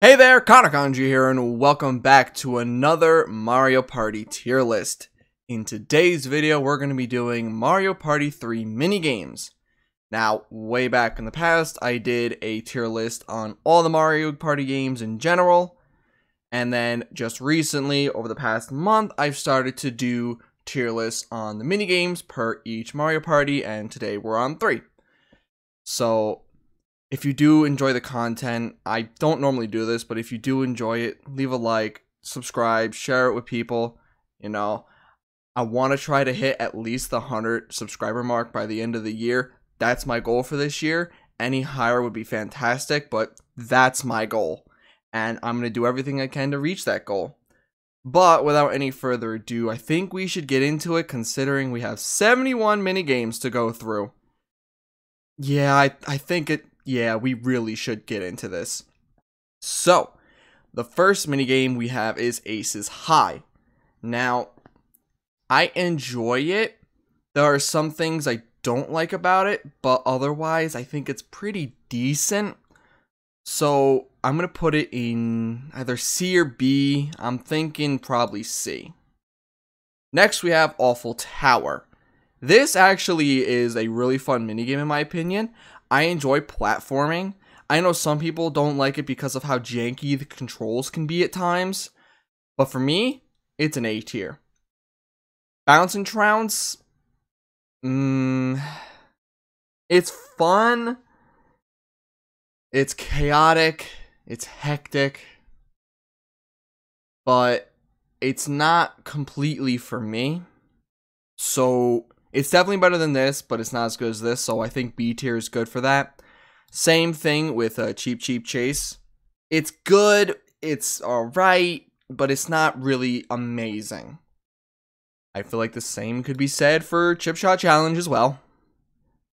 Hey there, ConnorCondria here, and welcome back to another Mario Party tier list. In today's video, we're going to be doing Mario Party 3 minigames. Now, way back in the past, I did a tier list on all the Mario Party games in general, and then just recently, over the past month, I've started to do tier lists on the minigames per each Mario Party, and today we're on 3. So, if you do enjoy the content, I don't normally do this, but if you do enjoy it, leave a like, subscribe, share it with people. You know, I want to try to hit at least the 100 subscriber mark by the end of the year. That's my goal for this year. Any higher would be fantastic, but that's my goal. And I'm going to do everything I can to reach that goal. But without any further ado, I think we should get into it, considering we have 71 minigames to go through. Yeah, I think we really should get into this. So, the first minigame we have is Aces High. Now, I enjoy it. There are some things I don't like about it, but otherwise, I think it's pretty decent. So, I'm going to put it in either C or B. I'm thinking probably C. Next, we have Awful Tower. This actually is a really fun minigame in my opinion. I enjoy platforming. I know some people don't like it because of how janky the controls can be at times, but for me, it's an A tier. Bouncing Trounce, it's fun, it's chaotic, it's hectic, but it's not completely for me. So it's definitely better than this, but it's not as good as this, so I think B tier is good for that. Same thing with Cheep Cheep Chase. It's good, it's alright, but it's not really amazing. I feel like the same could be said for Chip Shot Challenge as well.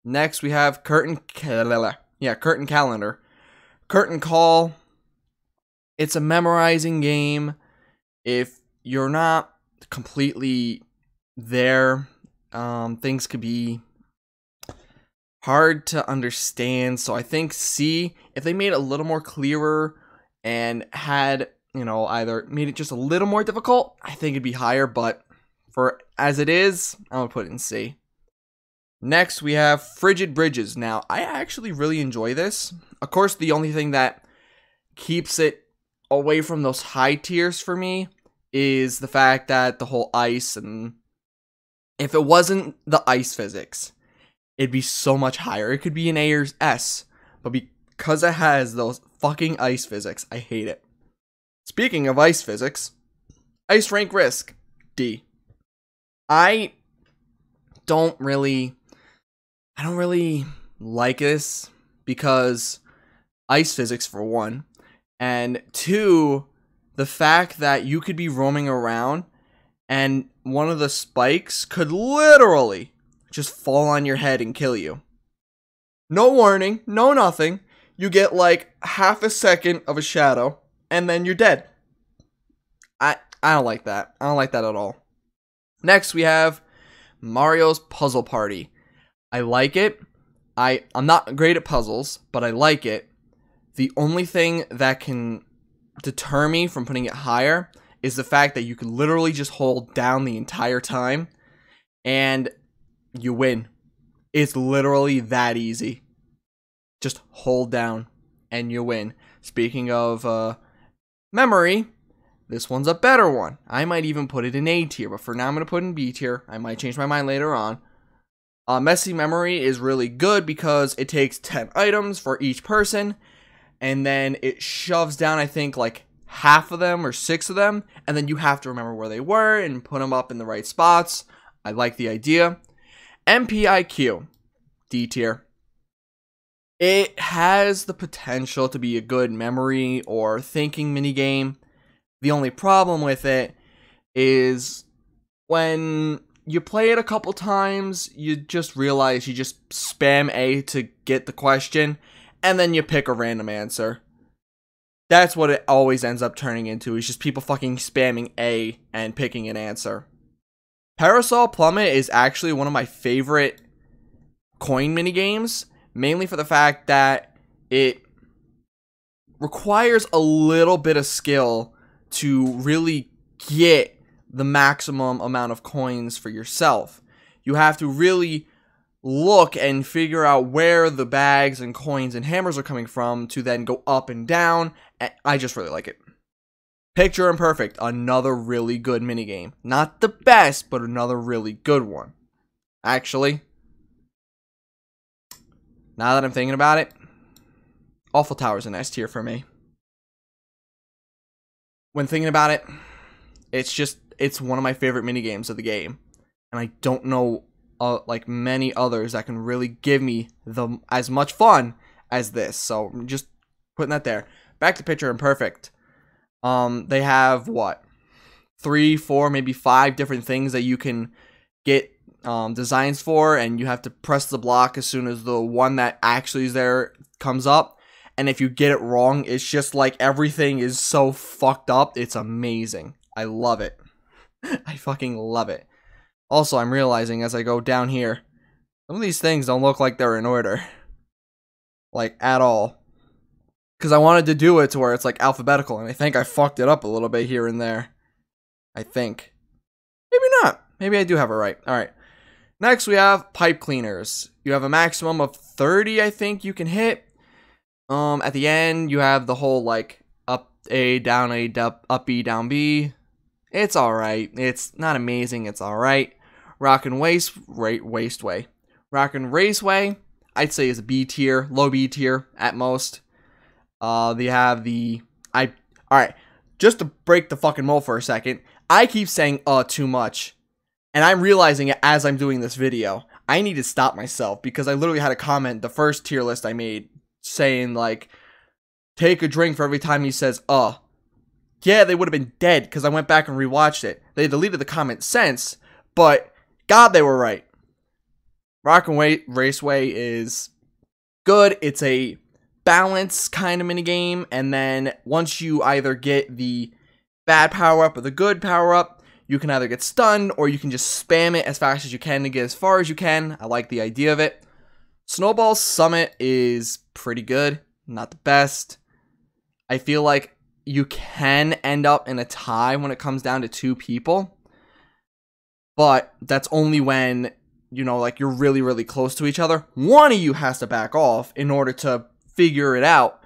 Next, we have Curtain Calendar. Curtain Call. It's a memorizing game. If you're not completely there, things could be hard to understand, so I think C, if they made it a little more clearer and had, either made it just a little more difficult, I think it'd be higher, but for as it is, I'm gonna put it in C. Next, we have Frigid Bridges. Now, I actually really enjoy this. Of course, the only thing that keeps it away from those high tiers for me is the fact that the whole ice, and if it wasn't the ice physics, it'd be so much higher. It could be an A or S, but because it has those fucking ice physics, I hate it. Speaking of ice physics, Ice Rank Risk, D. I don't really like this because ice physics for one, and two, the fact that you could be roaming around and one of the spikes could literally just fall on your head and kill you. No warning, no nothing. You get like half a second of a shadow, and then you're dead. I don't like that. I don't like that at all. Next, we have Mario's Puzzle Party. I like it. I'm not great at puzzles, but I like it. The only thing that can deter me from putting it higher is the fact that you can literally just hold down the entire time and you win. It's literally that easy. Just hold down and you win. Speaking of memory, this one's a better one. I might even put it in A tier, but for now I'm going to put it in B tier. I might change my mind later on. Messy Memory is really good because it takes 10 items for each person, and then it shoves down, I think, like half of them or 6 of them, and then you have to remember where they were and put them up in the right spots. I like the idea. MPIQ, D tier. It has the potential to be a good memory or thinking minigame. The only problem with it is when you play it a couple times, you just realize you just spam A to get the question, and then you pick a random answer. That's what it always ends up turning into, is just people fucking spamming A and picking an answer. Parasol Plummet is actually one of my favorite coin minigames, mainly for the fact that it requires a little bit of skill to really get the maximum amount of coins for yourself. You have to really look and figure out where the bags and coins and hammers are coming from to then go up and down. I just really like it. Picture and Perfect, another really good minigame. Not the best, but another really good one. Actually, now that I'm thinking about it, Awful Tower's an S tier for me. When thinking about it, it's one of my favorite minigames of the game. And I don't know like many others that can really give me as much fun as this. So I'm just putting that there. Back to Picture and Perfect. They have what? 3, 4, maybe 5 different things that you can get designs for, and you have to press the block as soon as the one that actually is there comes up. And if you get it wrong, it's just like everything is so fucked up. It's amazing. I love it. I fucking love it. Also, I'm realizing as I go down here, some of these things don't look like they're in order. Like, at all. Because I wanted to do it to where it's like alphabetical, and I think I fucked it up a little bit here and there. I think. Maybe not. Maybe I do have it right. Alright. Next, we have pipe cleaners. You have a maximum of 30, I think, you can hit. At the end, you have the whole, like, up A, up B, down B. It's alright. It's not amazing. It's alright. Raceway. Raceway, I'd say is a B tier, low B tier at most. They have alright, just to break the fucking mold for a second, I keep saying too much, and I'm realizing it as I'm doing this video. I need to stop myself, because I literally had a comment, the first tier list I made, saying like, take a drink for every time he says yeah, they would have been dead, because I went back and rewatched it. They deleted the comment since, but God, they were right. Raceway is good. It's a balance kind of minigame, and then once you either get the bad power-up or the good power-up, you can either get stunned, or you can just spam it as fast as you can to get as far as you can. I like the idea of it. Snowball Summit is pretty good. Not the best. I feel like you can end up in a tie when it comes down to 2 people. But that's only when, you know, like you're really, really close to each other. One of you has to back off in order to figure it out.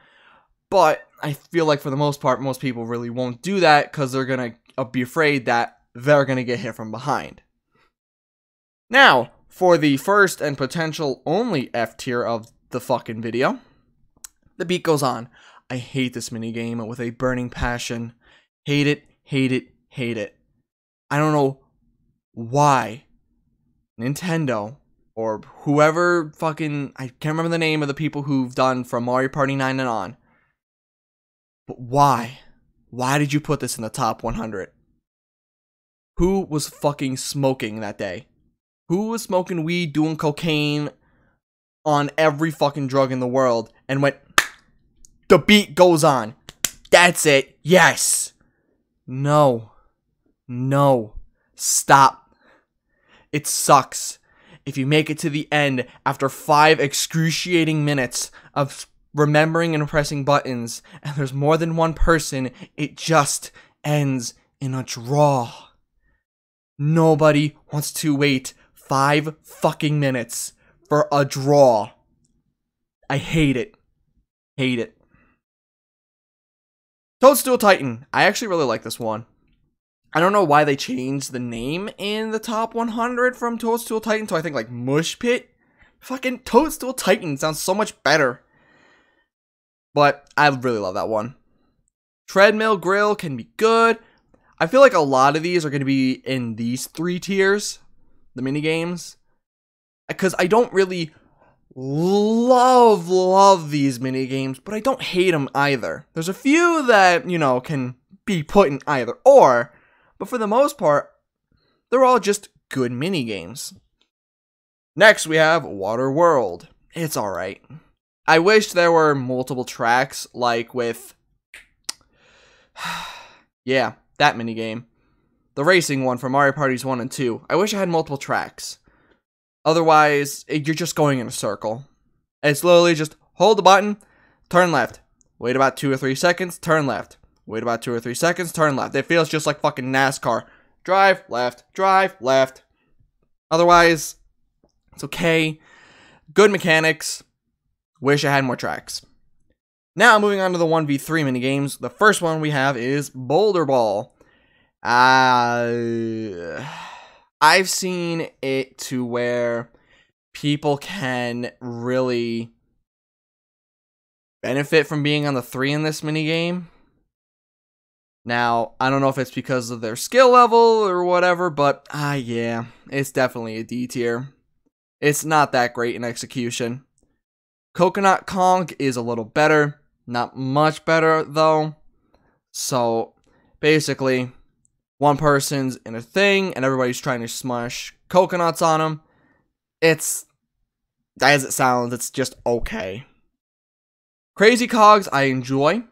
But I feel like for the most part, most people really won't do that because they're going to be afraid that they're going to get hit from behind. Now, for the first and potential only F tier of the fucking video, The Beat Goes On. I hate this minigame with a burning passion. Hate it, hate it, hate it. I don't know why Nintendo or whoever fucking, I can't remember the name of the people who've done from Mario Party 9 and on. But why? Why did you put this in the top 100? Who was fucking smoking that day? Who was smoking weed, doing cocaine on every fucking drug in the world and went, The Beat Goes On. That's it. Yes. No. No. Stop. It sucks. If you make it to the end after 5 excruciating minutes of remembering and pressing buttons, and there's more than one person, it just ends in a draw. Nobody wants to wait 5 fucking minutes for a draw. I hate it. Hate it. Toadstool Titan. I actually really like this one. I don't know why they changed the name in the top 100 from Toadstool Titan to I think like Mush Pit. Fucking Toadstool Titan sounds so much better. But I really love that one. Treadmill Grill can be good. I feel like a lot of these are going to be in these 3 tiers, the minigames. Because I don't really love these minigames, but I don't hate them either. There's a few that, you know, can be put in either or. But for the most part, they're all just good minigames. Next, we have Water World. It's alright. I wish there were multiple tracks, like with... yeah, that minigame. The racing one for Mario Parties 1 and 2. I wish I had multiple tracks. Otherwise, you're just going in a circle. It's literally just hold the button, turn left. Wait about 2 or 3 seconds, turn left. Wait about 2 or 3 seconds, turn left. It feels just like fucking NASCAR. Drive left, drive left. Otherwise, it's okay. Good mechanics. Wish I had more tracks. Now, moving on to the 1v3 minigames. The first one we have is Boulder Ball. I've seen it to where people can really benefit from being on the 3 in this minigame. Now, I don't know if it's because of their skill level or whatever, but yeah, it's definitely a D tier. It's not that great in execution. Coconut Conch is a little better. Not much better, though. So, basically, one person's in a thing, and everybody's trying to smush coconuts on them. It's, as it sounds, it's just okay. Crazy Cogs, I enjoy.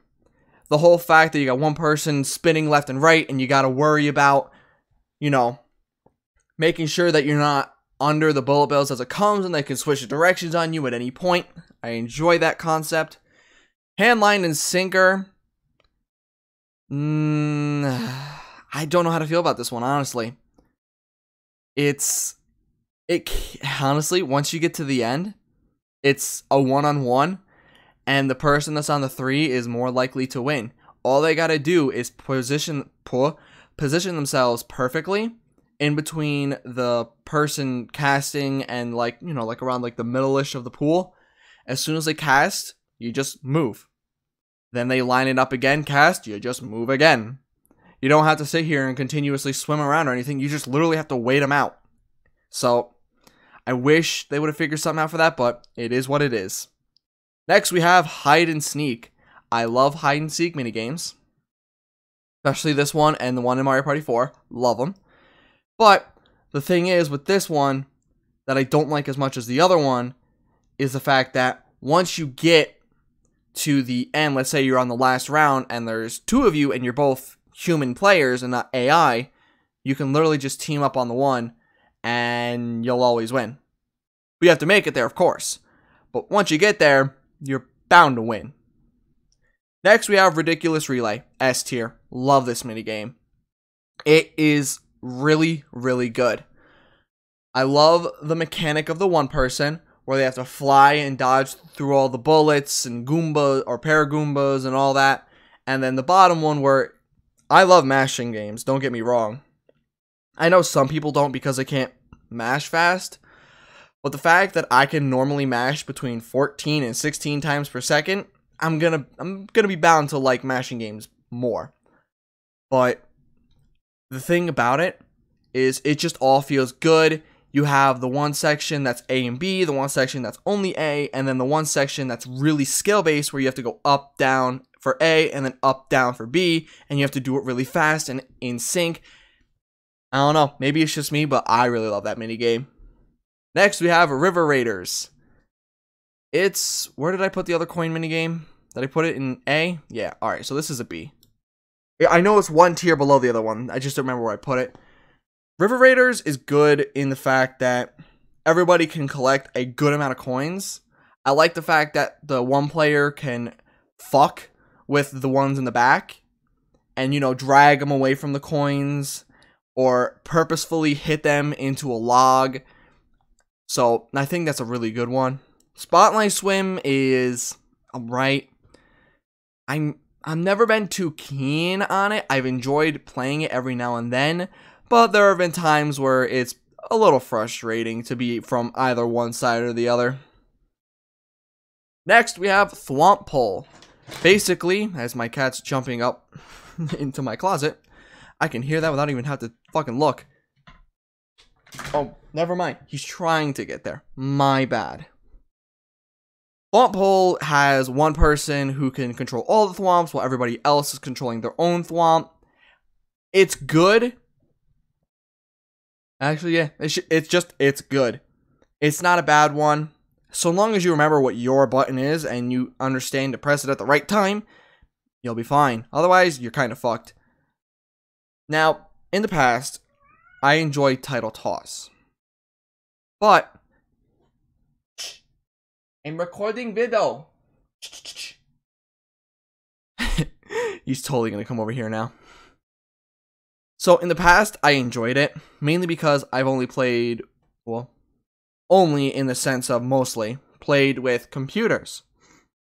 The whole fact that you got one person spinning left and right, and you gotta worry about, you know, making sure that you're not under the bullet bills as it comes, and they can switch directions on you at any point. I enjoy that concept. Handline and sinker. I don't know how to feel about this one, honestly. Honestly, once you get to the end, it's a one-on-one, and the person that's on the 3 is more likely to win. All they gotta do is position themselves perfectly in between the person casting and, like, you know, like around like the middle-ish of the pool. As soon as they cast, you just move. Then they line it up again, cast, you just move again. You don't have to sit here and continuously swim around or anything. You just literally have to wait them out. So, I wish they would have figured something out for that, but it is what it is. Next, we have Hide and Seek. I love Hide and Seek minigames. Especially this one and the one in Mario Party 4. Love them. But, the thing is, with this one, that I don't like as much as the other one, is the fact that once you get to the end, let's say you're on the last round and there's 2 of you and you're both human players and not AI, you can literally just team up on the one and you'll always win. But you have to make it there, of course. But once you get there, you're bound to win. Next, we have Ridiculous Relay, S tier. Love this minigame. It is really, really good. I love the mechanic of the one person, where they have to fly and dodge through all the bullets and Goombas or Paragoombas and all that. And then the bottom one, where I love mashing games, don't get me wrong. I know some people don't because they can't mash fast, but the fact that I can normally mash between 14 and 16 times per second, I'm gonna be bound to like mashing games more. But the thing about it is it just all feels good. You have the one section that's A and B, the one section that's only A, and then the one section that's really skill-based where you have to go up, down for A, and then up, down for B, and you have to do it really fast and in sync. I don't know, maybe it's just me, but I really love that minigame. Next, we have River Raiders. Where did I put the other coin minigame? Did I put it in A? Yeah, alright, so this is a B. I know it's one tier below the other one, I just don't remember where I put it. River Raiders is good in the fact that everybody can collect a good amount of coins. I like the fact that the one player can fuck with the ones in the back and, you know, drag them away from the coins or purposefully hit them into a log. So, I think that's a really good one. Spotlight Swim is alright. I've never been too keen on it. I've enjoyed playing it every now and then. But there have been times where it's a little frustrating to be from either one side or the other. Next, we have Thwomp Pull. Basically, as my cat's jumping up into my closet, I can hear that without even having to fucking look. Oh, never mind. He's trying to get there. My bad. Thwomp Pull has one person who can control all the thwomps while everybody else is controlling their own thwomp. It's good. Actually, yeah, it's good. It's not a bad one. So long as you remember what your button is and you understand to press it at the right time, you'll be fine. Otherwise, you're kind of fucked. Now, in the past, I enjoyed Title Toss. But, I'm recording video. He's totally going to come over here now. So in the past, I enjoyed it, mainly because I've only played, well, only in the sense of mostly, played with computers.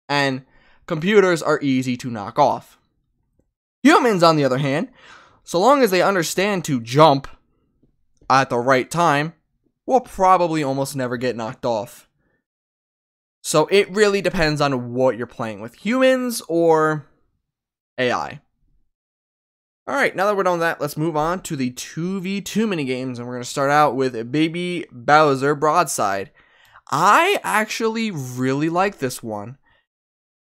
And computers are easy to knock off. Humans, on the other hand, so long as they understand to jump at the right time, will probably almost never get knocked off. So it really depends on what you're playing with, humans or AI. Alright, now that we're done with that, let's move on to the 2v2 minigames, and we're going to start out with Baby Bowser Broadside. I actually really like this one.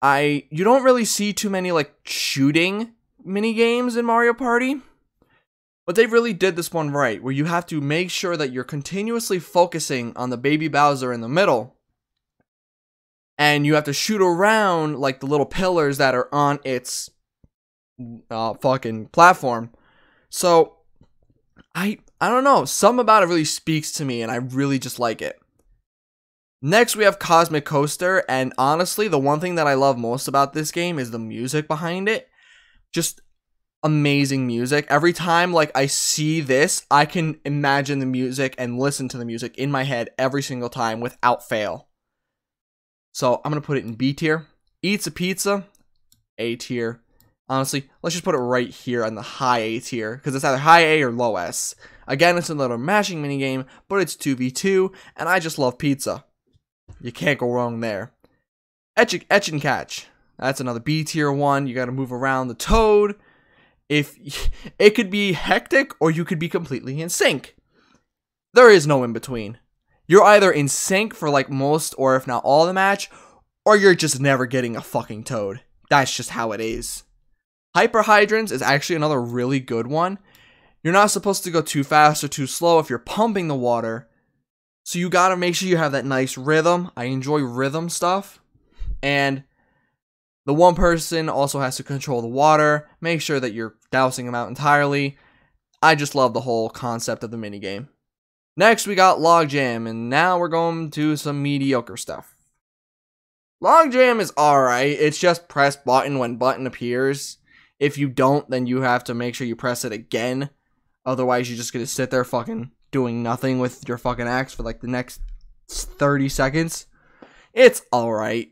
You don't really see too many like shooting minigames in Mario Party, but they really did this one right, where you have to make sure that you're continuously focusing on the Baby Bowser in the middle, and you have to shoot around like the little pillars that are on its fucking platform. So I don't know, something about it really speaks to me, and I really just like it. Next we have Cosmic Coaster, and honestly the one thing that I love most about this game is the music behind it. Just amazing music. Every time like I see this, I can imagine the music and listen to the music in my head every single time without fail. So I'm gonna put it in B tier. Eats a Pizza, A tier. Honestly, let's just put it right here on the high A tier, because it's either high A or low S. Again, it's another mashing minigame, but it's 2v2, and I just love pizza. You can't go wrong there. Etch and Catch. That's another B tier one. You gotta move around the toad. If it could be hectic, or you could be completely in sync. There is no in between. You're either in sync for like most, or if not all the match, or you're just never getting a fucking toad. That's just how it is. Hyper Hydrants is actually another really good one. You're not supposed to go too fast or too slow if you're pumping the water. So you gotta make sure you have that nice rhythm. I enjoy rhythm stuff. And the one person also has to control the water. Make sure that you're dousing them out entirely. I just love the whole concept of the minigame. Next we got Logjam, and now we're going to some mediocre stuff. Logjam is alright. It's just press button when button appears. If you don't, then you have to make sure you press it again. Otherwise, you're just going to sit there fucking doing nothing with your fucking axe for like the next 30 seconds. It's alright.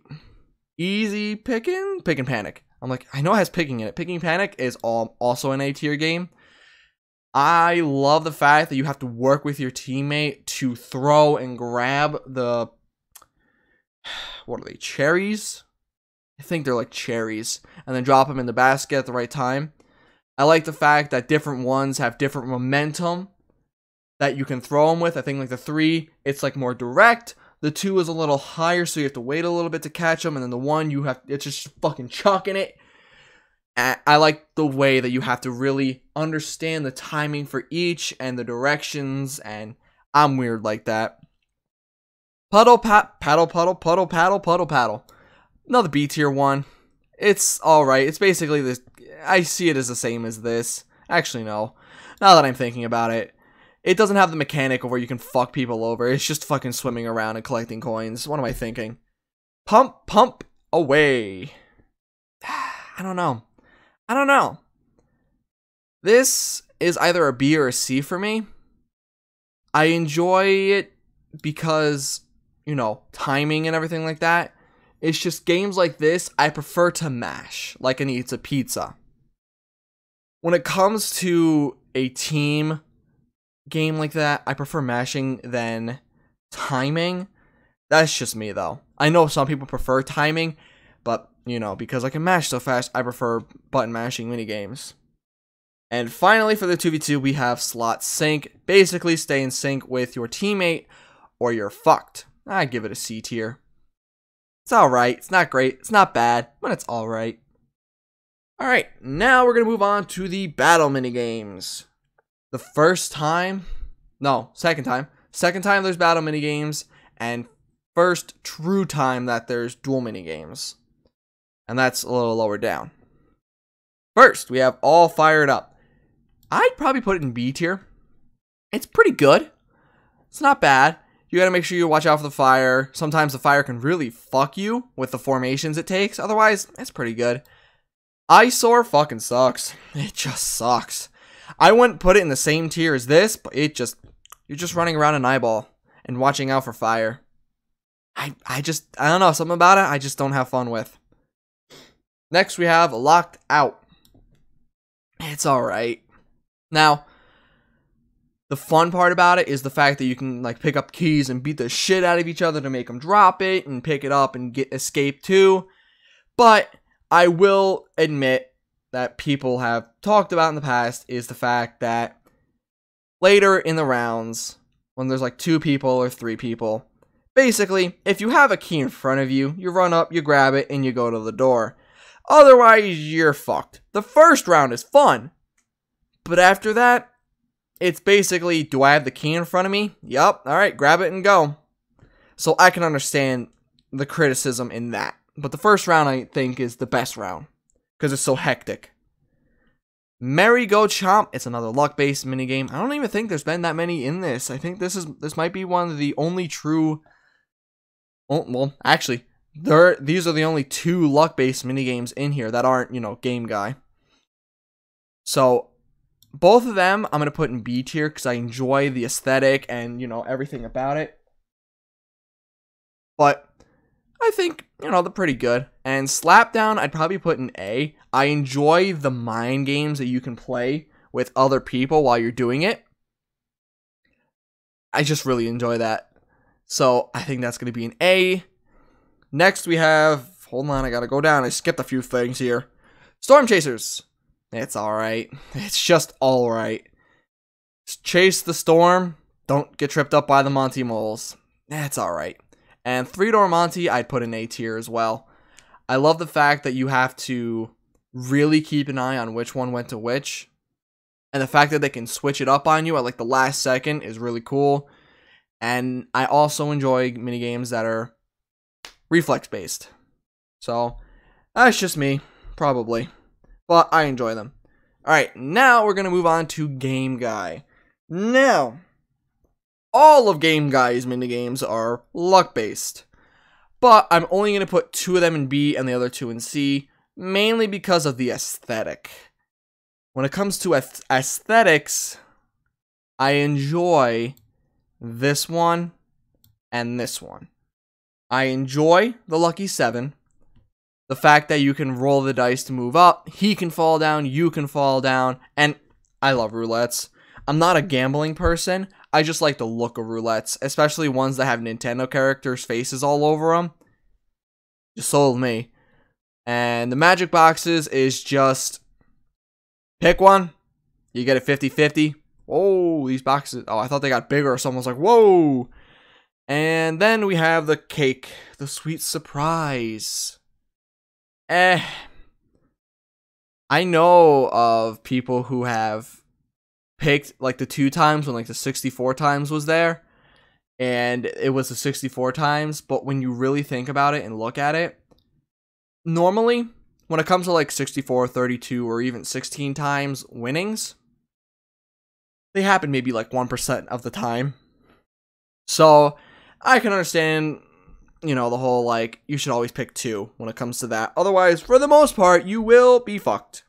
Easy Pic and Panic. I'm like, I know it has picking in it. Pic and Panic is also an A tier game. I love the fact that you have to work with your teammate to throw and grab the... what are they? Cherries? I think they're like cherries, and then drop them in the basket at the right time. I like the fact that different ones have different momentum that you can throw them with. I think like the 3, it's like more direct. The 2 is a little higher, so you have to wait a little bit to catch them, and then the 1, it's just fucking chucking it. I like the way that you have to really understand the timing for each and the directions, and I'm weird like that. Paddle. Another B tier one. It's alright. It's basically this. I see it as the same as this. Actually, no. Now that I'm thinking about it, it doesn't have the mechanic of where you can fuck people over. It's just fucking swimming around and collecting coins. What am I thinking? Pump away. I don't know. This is either a B or a C for me. I enjoy it because, you know, timing and everything like that. It's just games like this, I prefer to mash, like an Eats a Pizza. When it comes to a team game like that, I prefer mashing than timing. That's just me, though. I know some people prefer timing, but, you know, because I can mash so fast, I prefer button mashing minigames. And finally, for the 2v2, we have Slot Sync. Basically, stay in sync with your teammate, or you're fucked. I give it a C tier. It's alright. It's not great. It's not bad, but it's alright. Alright, now we're going to move on to the battle minigames. The second time. Second time there's battle minigames, and first true time that there's dual minigames. And that's a little lower down. First, we have All Fired Up. I'd probably put it in B tier. It's pretty good. It's not bad. You gotta make sure you watch out for the fire. Sometimes the fire can really fuck you with the formations it takes. Otherwise, it's pretty good. Eyesore fucking sucks. It just sucks. I wouldn't put it in the same tier as this, but you're just running around an eyeball and watching out for fire. I don't know, something about it I just don't have fun with. Next we have Locked Out. It's alright. Now, the fun part about it is the fact that you can like pick up keys and beat the shit out of each other to make them drop it and pick it up and get escape too. But I will admit that people have talked about in the past is the fact that later in the rounds, when there's like 2 people or 3 people, basically, if you have a key in front of you, you run up, you grab it, and you go to the door. Otherwise, you're fucked. The first round is fun, but after that, it's basically, do I have the key in front of me? Yup, alright, grab it and go. So I can understand the criticism in that. But the first round, I think, is the best round, because it's so hectic. Go Chomp, it's another luck-based minigame. I don't even think there's been that many in this. I think this might be one of the only true... Well, actually, these are the only 2 luck-based minigames in here that aren't, you know, Game Guy. So, both of them I'm going to put in B tier because I enjoy the aesthetic and, you know, everything about it. But I think, you know, they're pretty good. And Slapdown, I'd probably put in A. I enjoy the mind games that you can play with other people while you're doing it. I just really enjoy that. So I think that's going to be an A. Next we have, hold on, I got to go down. I skipped a few things here. Storm Chasers. It's alright. It's just alright. Chase the storm. Don't get tripped up by the Monty moles. It's alright. And 3-Door Monty, I'd put in A tier as well. I love the fact that you have to really keep an eye on which one went to which. And the fact that they can switch it up on you at like the last second is really cool. And I also enjoy minigames that are reflex-based. So, that's just me, probably. But I enjoy them. Alright, now we're going to move on to Game Guy. Now, all of Game Guy's minigames are luck-based. But I'm only going to put 2 of them in B and the other 2 in C, mainly because of the aesthetic. When it comes to aesthetics, I enjoy this one and this one. I enjoy the Lucky 7. The fact that you can roll the dice to move up, he can fall down, you can fall down, and I love roulettes. I'm not a gambling person, I just like the look of roulettes, especially ones that have Nintendo characters' faces all over them. Just sold me. And the magic boxes is just pick one, you get a 50-50. Oh, these boxes, oh, I thought they got bigger, someone was like, whoa. And then we have the cake, the sweet surprise. I know of people who have picked like the 2 times when like the 64 times was there, and it was the 64 times, but when you really think about it and look at it, normally when it comes to like 64, 32, or even 16 times winnings, they happen maybe like 1% of the time. So I can understand, you know, the whole like you should always pick 2 when it comes to that. Otherwise, for the most part, you will be fucked.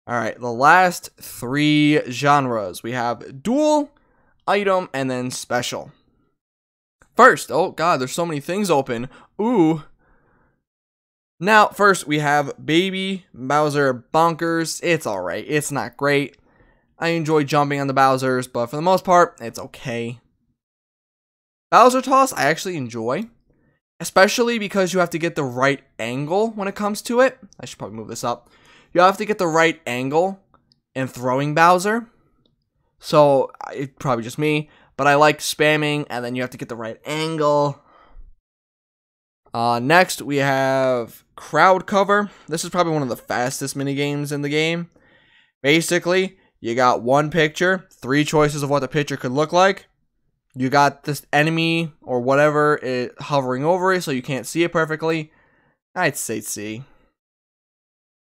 Alright, the last 3 genres. We have duel, item, and then special. First, oh god, there's so many things open. Ooh. Now, first we have Baby Bowser Bonkers. It's alright. It's not great. I enjoy jumping on the Bowsers, but for the most part, it's okay. Bowser Toss, I actually enjoy. Especially because you have to get the right angle when it comes to it. I should probably move this up. You have to get the right angle in throwing Bowser. So, it's probably just me. But I like spamming, and then you have to get the right angle. Next, we have Crowd Cover. This is probably one of the fastest minigames in the game. Basically, you got 1 picture, 3 choices of what the picture could look like. You got this enemy or whatever hovering over it, so you can't see it perfectly. I'd say C.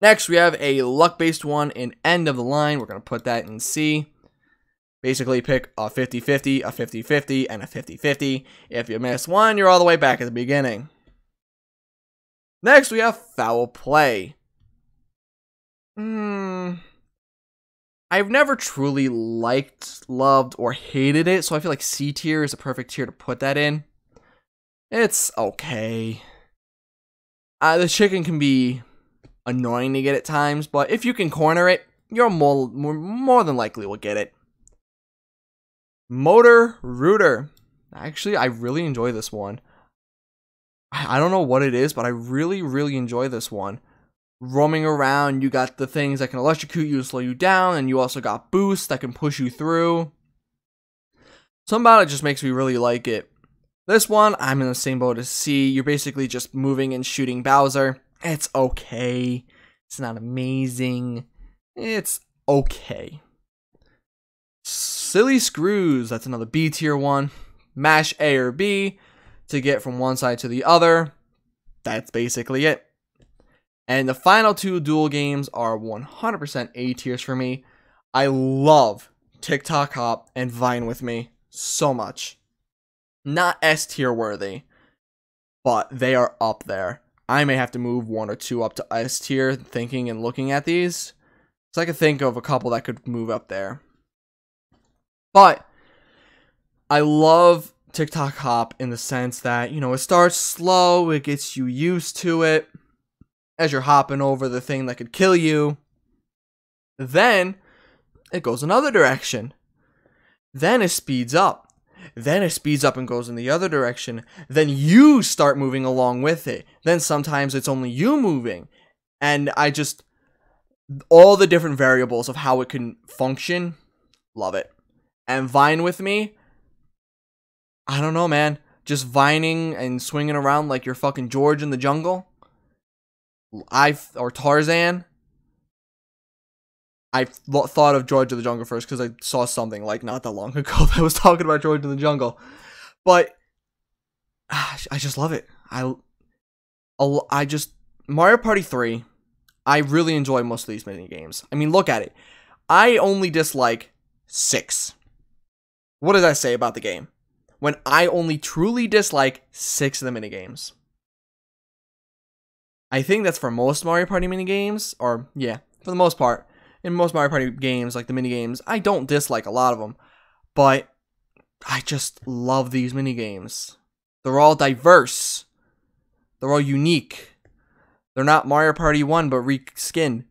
Next, we have a luck-based one in End of the Line. We're going to put that in C. Basically, pick a 50-50, a 50-50, and a 50-50. If you miss one, you're all the way back at the beginning. Next, we have Foul Play. I've never truly liked, loved, or hated it, so I feel like C tier is a perfect tier to put that in. It's okay. The chicken can be annoying to get at times, but if you can corner it, you're more than likely will get it. Motor Rooter. Actually, I really enjoy this one. I don't know what it is, but I really, really enjoy this one. Roaming around, you got the things that can electrocute you and slow you down, and you also got boosts that can push you through. Something about it just makes me really like it. This one, I'm in the same boat as C. You're basically just moving and shooting Bowser. It's okay. It's not amazing. It's okay. Silly Screws, that's another B tier one. Mash A or B to get from one side to the other. That's basically it. And the final two duel games are 100% A tiers for me. I love TikTok Hop and Vine With Me so much. Not S tier worthy, but they are up there. I may have to move one or two up to S tier thinking and looking at these. So I could think of a couple that could move up there. But I love TikTok Hop in the sense that, you know, it starts slow, it gets you used to it as you're hopping over the thing that could kill you. Then it goes another direction. Then it speeds up. Then it speeds up and goes in the other direction. Then you start moving along with it. Then sometimes it's only you moving. And all the different variables of how it can function, love it. And Vine With Me, I don't know, man. Just vining and swinging around like you're fucking George in the jungle. Or Tarzan. I thought of George of the Jungle first because I saw something like not that long ago that was talking about George in the Jungle. But I just love it. Mario Party 3, I really enjoy most of these mini games. I mean, look at it. I only dislike 6. What does that say about the game? When I only truly dislike 6 of the mini games. I think that's for most Mario Party mini games, or yeah, for the most part. In most Mario Party games, like the mini games, I don't dislike a lot of them, but I just love these mini games. They're all diverse. They're all unique. They're not Mario Party 1, but reskinned.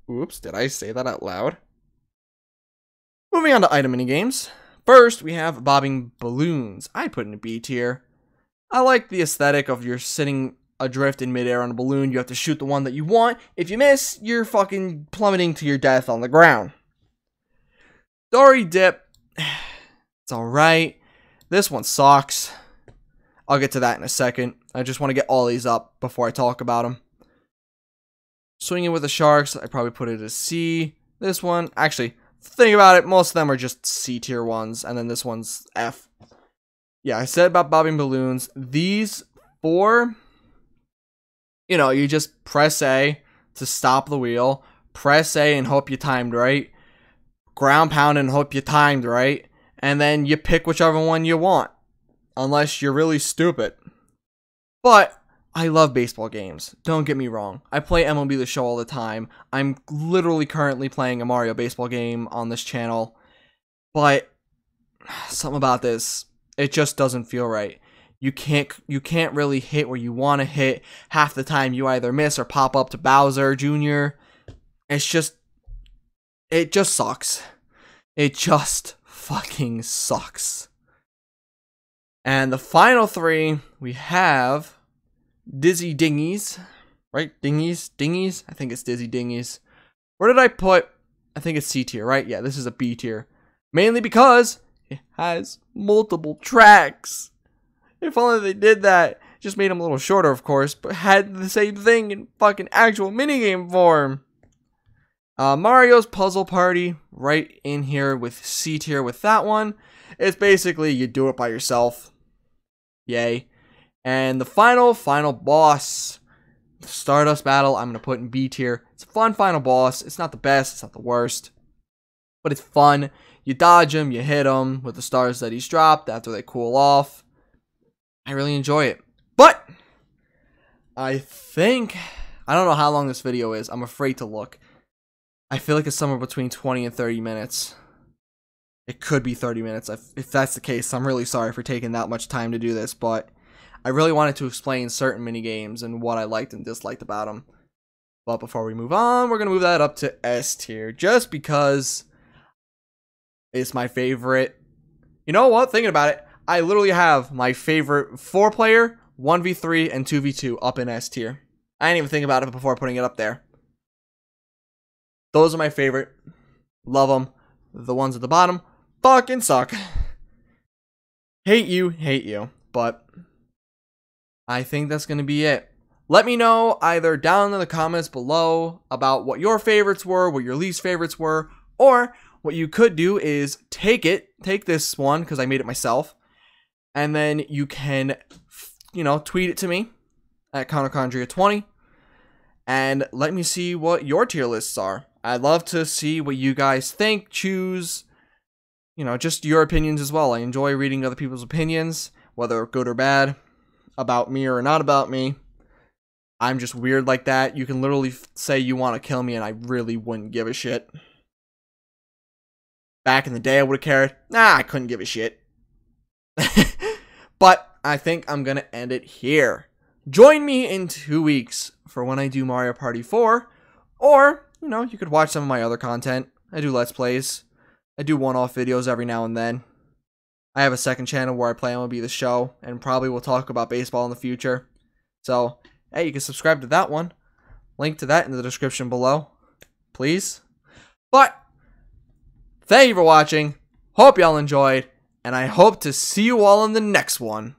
Oops, did I say that out loud? Moving on to item mini games. First, we have bobbing balloons. I put in a B tier. I like the aesthetic of you're sitting adrift in midair on a balloon. You have to shoot the one that you want. If you miss, you're fucking plummeting to your death on the ground. Dory Dip. It's alright. This one sucks. I'll get to that in a second. I just want to get all these up before I talk about them. Swinging with the Sharks. I probably put it as C. This one, actually, think about it. Most of them are just C tier ones. And then this one's F. Yeah, I said about bobbing balloons. These 4... You know, you just press A to stop the wheel. Press A and hope you timed right. Ground pound and hope you timed right. And then you pick whichever one you want. Unless you're really stupid. But I love baseball games. Don't get me wrong. I play MLB The Show all the time. I'm literally currently playing a Mario baseball game on this channel. But something about this, it just doesn't feel right. You can't really hit where you want to hit. Half the time you either miss or pop up to Bowser Jr. It just sucks. It just fucking sucks. And the final 3, we have Dizzy Dinghies. Right? Dinghies? I think it's Dizzy Dinghies. Where did I put? I think it's C tier, right? Yeah, this is a B tier. Mainly because it has multiple tracks. If only they did that. Just made them a little shorter, of course, but had the same thing in fucking actual minigame form. Mario's Puzzle Party, right in here with C tier with that one. It's basically you do it by yourself. Yay. And the final boss, the Stardust Battle, I'm going to put in B tier. It's a fun final boss. It's not the best, it's not the worst, but it's fun. You dodge him, you hit him with the stars that he's dropped after they cool off. I really enjoy it. But I think I don't know how long this video is. I'm afraid to look. I feel like it's somewhere between 20 and 30 minutes. It could be 30 minutes. If that's the case, I'm really sorry for taking that much time to do this, but I really wanted to explain certain mini games and what I liked and disliked about them. But before we move on, we're going to move that up to S tier, just because it's my favorite. You know what? Thinking about it, I literally have my favorite 4-player, 1v3, and 2v2 up in S tier. I didn't even think about it before putting it up there. Those are my favorite. Love them. The ones at the bottom fucking suck. Hate you. But I think that's going to be it. Let me know either down in the comments below about what your favorites were, what your least favorites were, or what you could do is take this one, because I made it myself, and then you can, tweet it to me at ConnorCondria20, and let me see what your tier lists are. I'd love to see what you guys think, choose, just your opinions as well. I enjoy reading other people's opinions, whether good or bad, about me or not about me. I'm just weird like that. You can literally say you want to kill me and I really wouldn't give a shit. Back in the day I would have cared. Nah, I couldn't give a shit. But I think I'm going to end it here. Join me in 2 weeks for when I do Mario Party 4. Or, you could watch some of my other content. I do Let's Plays. I do one-off videos every now and then. I have a second channel where I plan will be the show. And probably we'll talk about baseball in the future. So, hey, you can subscribe to that one. Link to that in the description below. Please. But, thank you for watching. Hope y'all enjoyed. And I hope to see you all in the next one.